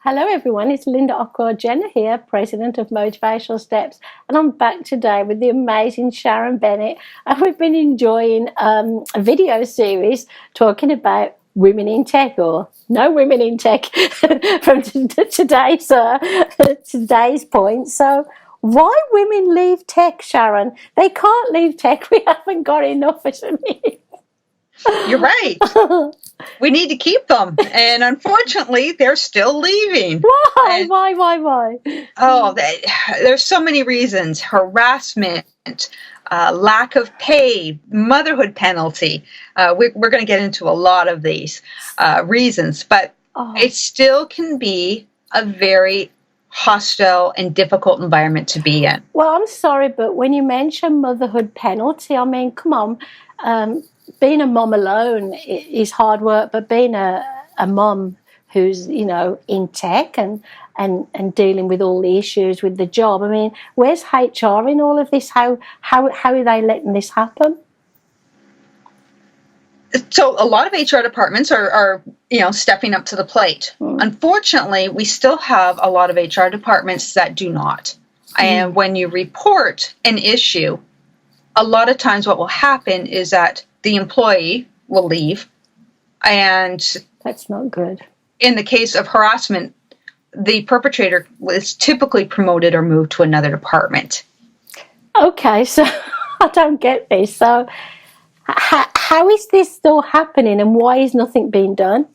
Hello everyone, it's Linda Ockwell-Jenner here, President of Motivational Steps, and I'm back today with the amazing Sharon Bennett, and we've been enjoying a video series talking about women in tech, or no women in tech, from today's point. So why women leave tech, Sharon? They can't leave tech, we haven't got enough, isn't it? You're right. We need to keep them. And unfortunately, they're still leaving. Why? And, Why? there's so many reasons. Harassment, lack of pay, motherhood penalty. We're going to get into a lot of these reasons, but it still can be a very hostile and difficult environment to be in. Well, I'm sorry, but when you mention motherhood penalty, I mean, come on. Being a mum alone is hard work, but being a mum who's, in tech and dealing with all the issues with the job, I mean, where's HR in all of this? How are they letting this happen? So a lot of HR departments are stepping up to the plate. Unfortunately, we still have a lot of HR departments that do not. And when you report an issue, a lot of times what will happen is that the employee will leave. And that's not good. In the case of harassment, the perpetrator is typically promoted or moved to another department. Okay, so I don't get this. So how is this still happening, and why is nothing being done?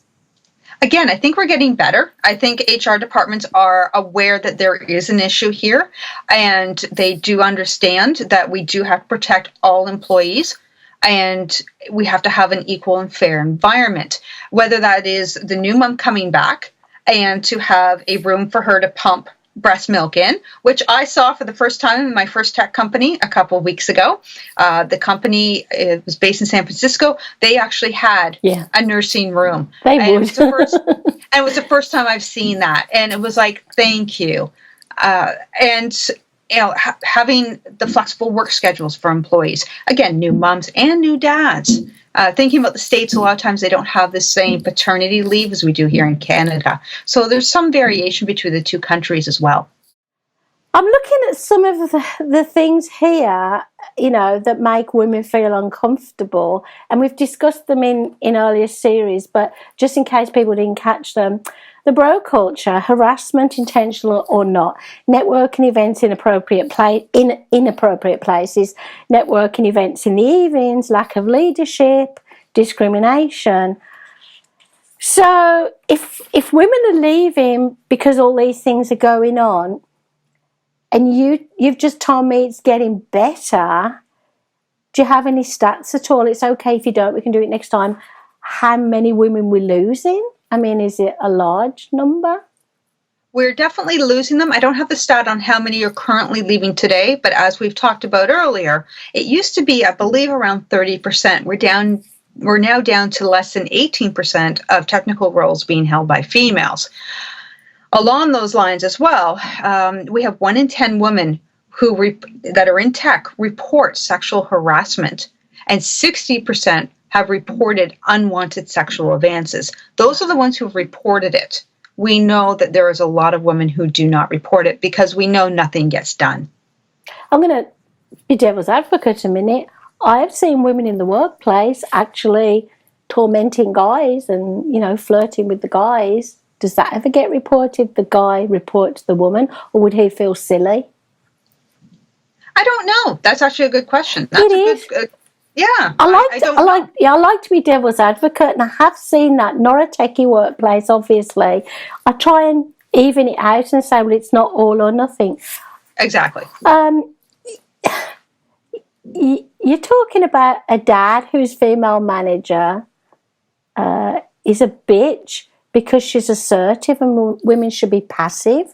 Again, I think we're getting better. I think HR departments are aware that there is an issue here, and they do understand that we do have to protect all employees, and we have to have an equal and fair environment, whether that is the new mom coming back and to have a room for her to pump breast milk in, which I saw for the first time in my first tech company a couple of weeks ago. The company was based in San Francisco. They actually had a nursing room. They would. It was the first time I've seen that. And it was like, thank you. Having the flexible work schedules for employees. Again, new moms and new dads. Thinking about the States, a lot of times they don't have the same paternity leave as we do here in Canada. So there's some variation between the two countries as well. I'm looking at some of the things here, that make women feel uncomfortable. And we've discussed them in earlier series, but just in case people didn't catch them. The bro culture, harassment, intentional or not, networking events in inappropriate places, networking events in the evenings, lack of leadership, discrimination. So if women are leaving because all these things are going on, and you've just told me it's getting better, do you have any stats at all? It's okay if you don't, we can do it next time. How many women we're losing? I mean, is it a large number? We're definitely losing them. I don't have the stat on how many are currently leaving today, but as we've talked about earlier, it used to be, I believe, around 30%. We're now down to less than 18% of technical roles being held by females. Along those lines as well, we have 1 in 10 women that are in tech report sexual harassment, and 60% have reported unwanted sexual advances. Those are the ones who have reported it. We know that there is a lot of women who do not report it because we know nothing gets done. I'm going to be devil's advocate a minute. I've seen women in the workplace actually tormenting guys and, flirting with the guys. Does that ever get reported? The guy report to the woman, or would he feel silly? I don't know. That's actually a good question. It is. I like to be devil's advocate, and I have seen that. Not a techie workplace, obviously. I try and even it out and say, well, it's not all or nothing. Exactly. You're talking about a dad whose female manager is a bitch because she's assertive and women should be passive.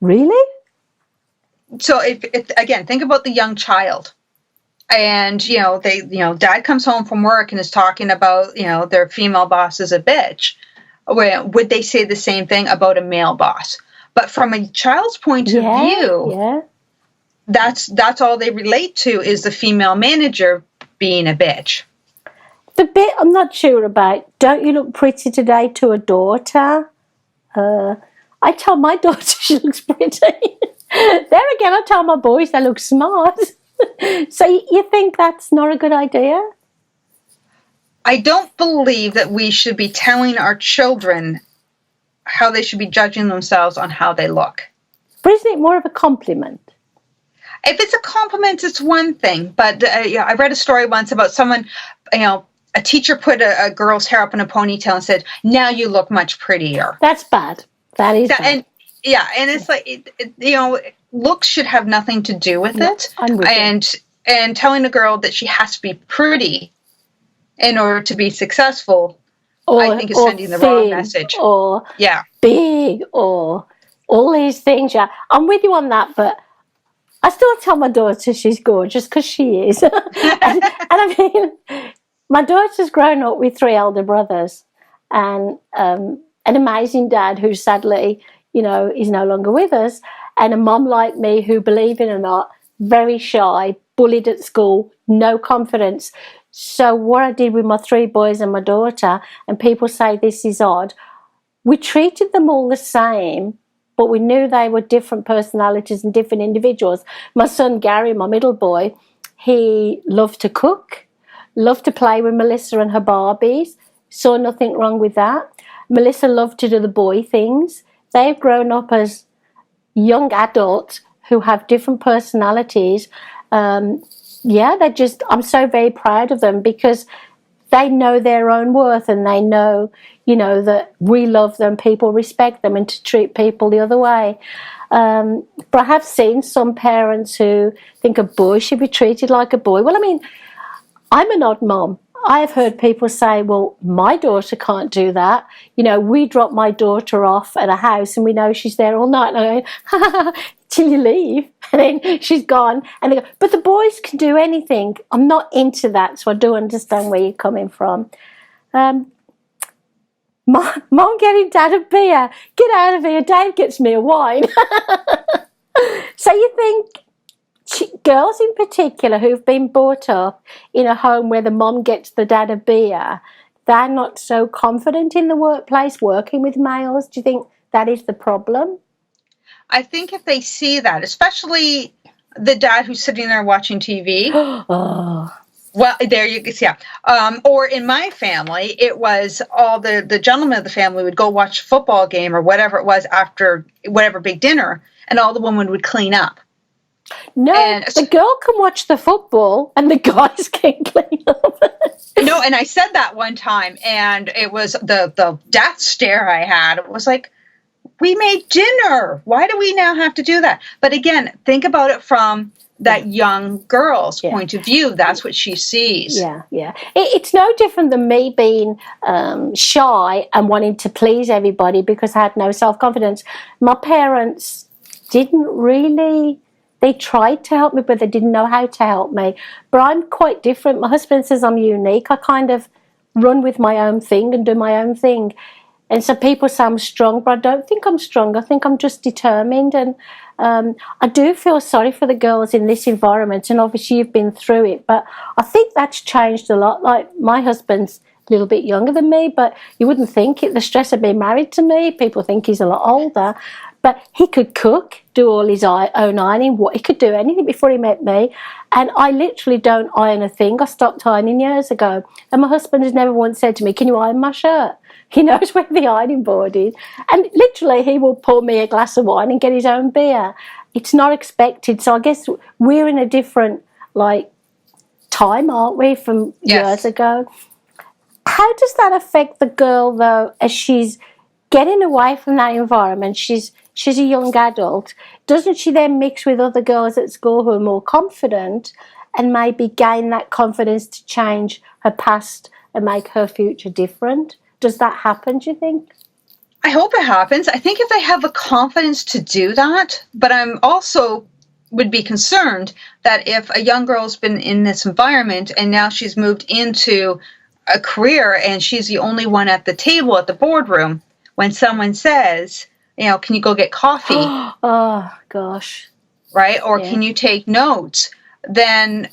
Really? So again, think about the young child. And, dad comes home from work and is talking about, their female boss is a bitch. Would they say the same thing about a male boss? But from a child's point of view, that's all they relate to is the female manager being a bitch. The bit I'm not sure about, don't you look pretty today to a daughter? I tell my daughter she looks pretty. There again, I tell my boys they look smart. So you think that's not a good idea? I don't believe that we should be telling our children how they should be judging themselves on how they look. But isn't it more of a compliment? If it's a compliment, it's one thing. But I read a story once about someone, a teacher put a girl's hair up in a ponytail and said, "Now you look much prettier." That's bad. That is bad. And it's like, looks should have nothing to do with it. I'm with you. And telling a girl that she has to be pretty in order to be successful, I think is sending the wrong message. Or big, or all these things. Yeah, I'm with you on that, but I still tell my daughter she's gorgeous because she is. and I mean, my daughter's grown up with 3 elder brothers and an amazing dad who sadly, is no longer with us, and a mum like me who, believe it or not, very shy, bullied at school, no confidence. So what I did with my 3 boys and my daughter, and people say this is odd, we treated them all the same, but we knew they were different personalities and different individuals. My son Gary, my middle boy, he loved to cook, loved to play with Melissa and her Barbies, saw nothing wrong with that. Melissa loved to do the boy things. They've grown up as young adults who have different personalities. I'm so very proud of them because they know their own worth and they know, that we love them, people respect them, and to treat people the other way. But I have seen some parents who think a boy should be treated like a boy. Well, I mean, I'm an odd mom. I have heard people say, well, my daughter can't do that. We drop my daughter off at a house and we know she's there all night. And I go, ha, ha, ha, till you leave. And then she's gone. And they go, but the boys can do anything. I'm not into that, so I do understand where you're coming from. Mom getting Dad a beer. Get out of here. Dad gets me a wine. So you think girls in particular who've been brought up in a home where the mom gets the dad a beer, they're not so confident in the workplace working with males? Do you think that is the problem? I think if they see that, especially the dad who's sitting there watching TV. Well, there you go. Yeah. Or in my family, it was all the gentlemen of the family would go watch a football game or whatever it was after whatever big dinner, and all the women would clean up. No, the girl can watch the football and the guys can clean up. No, and I said that one time, and it was the death stare I had. It was like, we made dinner. Why do we now have to do that? But again, think about it from that young girl's point of view. That's what she sees. Yeah. It's no different than me being shy and wanting to please everybody because I had no self-confidence. My parents didn't really... They tried to help me, but they didn't know how to help me. But I'm quite different. My husband says I'm unique. I kind of run with my own thing and do my own thing. And so people say I'm strong, but I don't think I'm strong. I think I'm just determined. And I do feel sorry for the girls in this environment. And obviously you've been through it. But I think that's changed a lot. Like my husband's a little bit younger than me, but you wouldn't think it. The stress of being married to me, people think he's a lot older. But he could cook, do all his own ironing. He could do anything before he met me. And I literally don't iron a thing. I stopped ironing years ago. And my husband has never once said to me, can you iron my shirt? He knows where the ironing board is. And literally he will pour me a glass of wine and get his own beer. It's not expected. So I guess we're in a different time, aren't we, from years ago? How does that affect the girl, though, as she's getting away from that environment? She's a young adult. Doesn't she then mix with other girls at school who are more confident and maybe gain that confidence to change her past and make her future different? Does that happen, do you think? I hope it happens. I think if they have the confidence to do that, but I'm also would be concerned that if a young girl's been in this environment and now she's moved into a career and she's the only one at the table at the boardroom, when someone says, can you go get coffee? Oh, gosh. Right? Or can you take notes? Then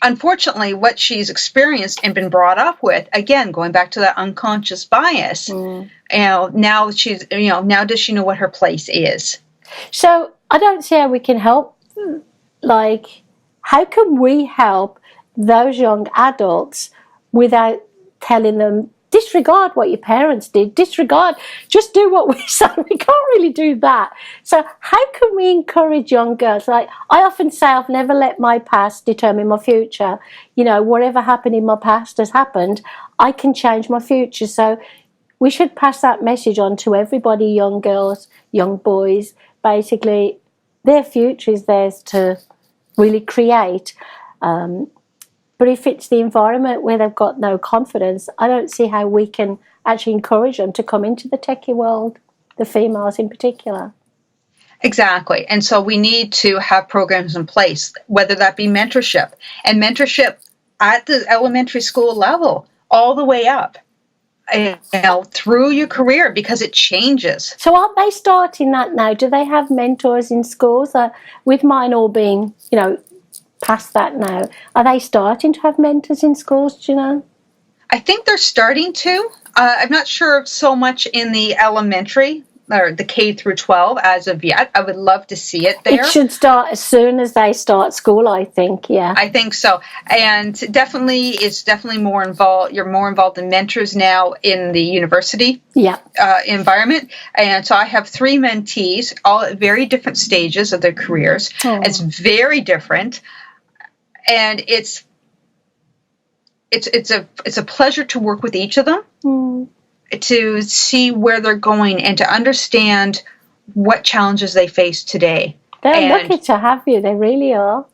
unfortunately, what she's experienced and been brought up with, again, going back to that unconscious bias, now she's, now does she know what her place is? So I don't see how we can help. Like, how can we help those young adults without telling them, disregard what your parents did, just do what we say? We can't really do that. So how can we encourage young girls? Like, I often say, I've never let my past determine my future. Whatever happened in my past has happened. I can change my future. So we should pass that message on to everybody, young girls, young boys. Basically, their future is theirs to really create. But if it's the environment where they've got no confidence, I don't see how we can actually encourage them to come into the techie world, the females in particular. Exactly. And so we need to have programs in place, whether that be mentorship, and mentorship at the elementary school level, all the way up, through your career, because it changes. So aren't they starting that now? Do they have mentors in schools? With mine all being, past that now, are they starting to have mentors in schools, do you know? I think they're starting to. I'm not sure so much in the elementary or the K through 12 as of yet. I would love to see it there. It should start as soon as they start school, I think, yeah. I think so. And definitely, it's definitely more involved. You're more involved in mentors now in the university environment. And so I have 3 mentees, all at very different stages of their careers. Oh. It's very different. And it's a pleasure to work with each of them, to see where they're going and to understand what challenges they face today. They're lucky to have you. They really are.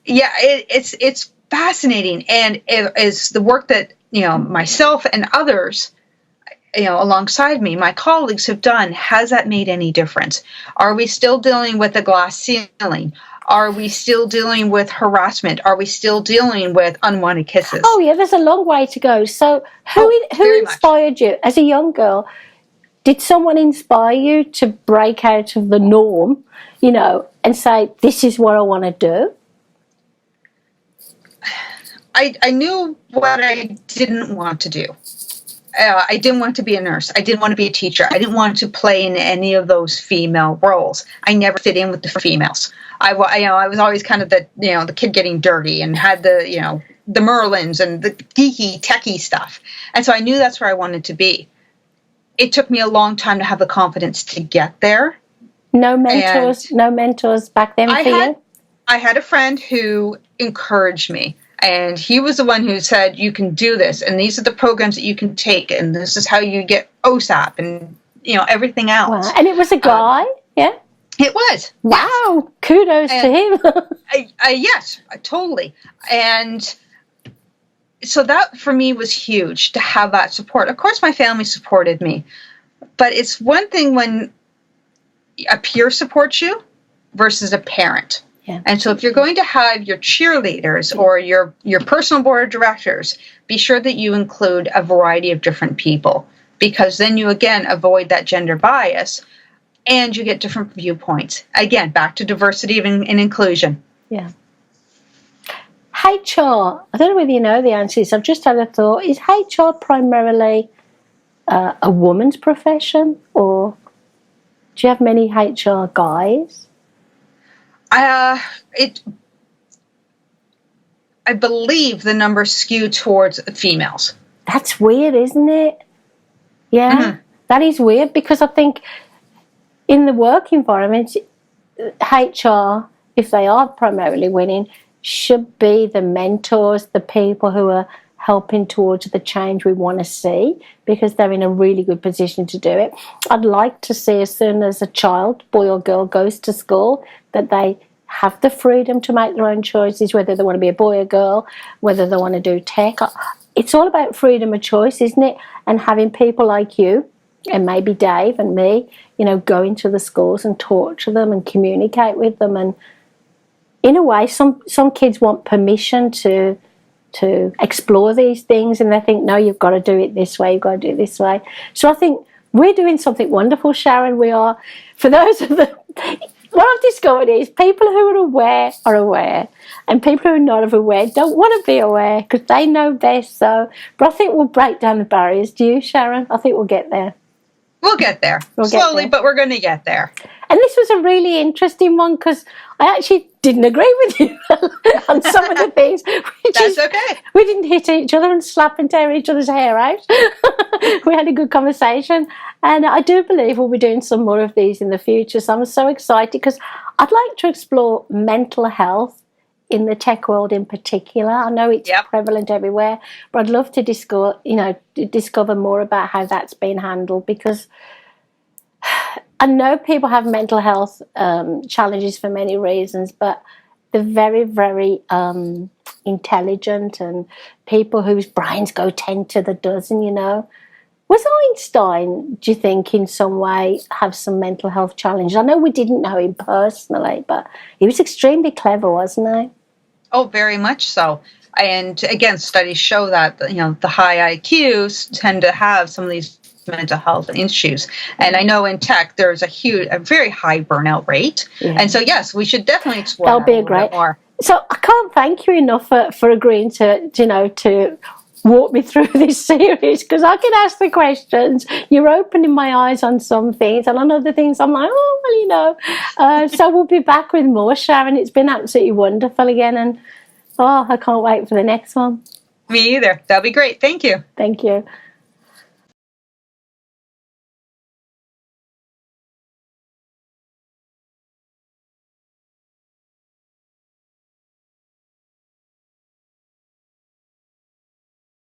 Yeah, it's fascinating, and it's the work that myself and others, alongside me, my colleagues have done. Has that made any difference? Are we still dealing with a glass ceiling? Are we still dealing with harassment? Are we still dealing with unwanted kisses? Oh, yeah, there's a long way to go. So who inspired you as a young girl? Did someone inspire you to break out of the norm, and say, this is what I want to do? I knew what I didn't want to do. I didn't want to be a nurse. I didn't want to be a teacher. I didn't want to play in any of those female roles. I never fit in with the females. I was always kind of the kid getting dirty and had the Merlins and the geeky, techie stuff. And so I knew that's where I wanted to be. It took me a long time to have the confidence to get there. No mentors back then for you? I had a friend who encouraged me. And he was the one who said, you can do this, and these are the programs that you can take, and this is how you get OSAP and, everything else. Wow. And it was a guy, yeah? It was. Wow. Yes. Kudos to him. Yes, totally. And so that, for me, was huge, to have that support. Of course, my family supported me. But it's one thing when a peer supports you versus a parent. Yeah. And so if you're going to have your cheerleaders or your personal board of directors, be sure that you include a variety of different people, because then you, again, avoid that gender bias and you get different viewpoints. Again, back to diversity and inclusion. Yeah. HR, I don't know whether you know the answers. I've just had a thought. Is HR primarily a woman's profession, or do you have many HR guys? I believe the numbers skew towards females. That's weird, isn't it? Yeah, mm-hmm. That is weird, because I think in the work environment, HR, if they are primarily women, should be the mentors, the people who are helping towards the change we want to see, because they're in a really good position to do it. I'd like to see, as soon as a child, boy or girl, goes to school, that they have the freedom to make their own choices, whether they want to be a boy or girl, whether they want to do tech. It's all about freedom of choice, isn't it? And having people like you, and maybe Dave and me, go into the schools and talk to them and communicate with them. And in a way, some kids want permission to explore these things, and they think, no, you've got to do it this way, you've got to do it this way. So I think we're doing something wonderful, Sharon. We are. For those of the what I've discovered is people who are aware, and people who are not aware don't want to be aware because they know best. So, but I think we'll break down the barriers. Do you, Sharon? I think we'll get there. We'll get there. Slowly, but we're going to get there. And this was a really interesting one because I actually didn't agree with you on some of the things. That's okay. We didn't hit each other and slap and tear each other's hair out. We had a good conversation. And I do believe we'll be doing some more of these in the future. So I'm so excited because I'd like to explore mental health in the tech world in particular. I know it's prevalent everywhere, but I'd love to discover more about how that's been handled, because I know people have mental health challenges for many reasons, but they're very, very intelligent, and people whose brains go 10 to the dozen, Was Einstein, do you think, in some way have some mental health challenges? I know we didn't know him personally, but he was extremely clever, wasn't he? Oh, very much so. And again, studies show that, the high IQs tend to have some of these mental health issues. And I know in tech, there's a very high burnout rate. Yeah. And so, yes, we should definitely explore that a little bit more. So I can't thank you enough for agreeing to walk me through this series, because I can ask the questions. You're opening my eyes on some things, and on other things I'm like, so we'll be back with more, Sharon. It's been absolutely wonderful again, and I can't wait for the next one. Me either. That'll be great. Thank you. Thank you.